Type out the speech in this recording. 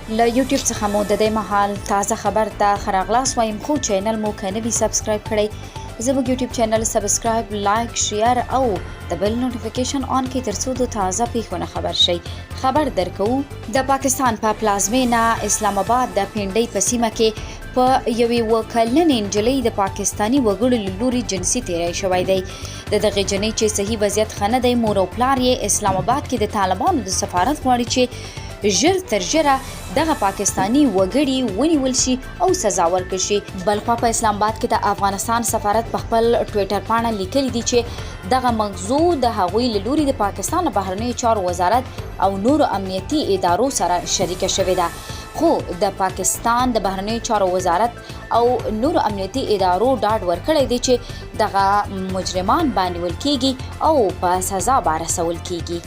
له یوټیوب څخه مو د دې مهال تازه خبر ته ښه راغلاست وایم، خو چینل مو که نه وي سبسکرایب کړی زموږ یوټیوب چینل سبسکرایب، لایک، شیر او د بل نوټیفیکیشن آن کړئ ترڅو د تازه پیښو خبر شئ. خبر درکوو د پاکستان په پلازمینه اسلام آباد د پنډۍ په سیمه کې په یوې 7 کلنې نجلۍ د پاکستاني وګړو له لوري جنسي تیری شوی دی. د دغې جنۍ چې صحیح وضعیت ښه نه دی، مور او پلار یې اسلام آباد کې د طالبانو د سفارت غواړي چې ژر تر ژره دغه پاکستاني وګړي ونیول شي او سزا ورکړل شي. بلخوا په اسلام آباد کې د افغانستان سفارت په خپل ټویټر پاڼه لیکلي دي چې دغه موضوع د هغوی له لوري د پاکستان بهرنیو چارو وزارت او نورو امنیتي ادارو سره شریکه شوې ده، خو د پاکستان د بهرنیو چارو وزارت او نورو امنیتي ادارو ډاډ ورکړی دی چې دغه مجرمان به نیول کیږي او په سزا به رسول کیږي.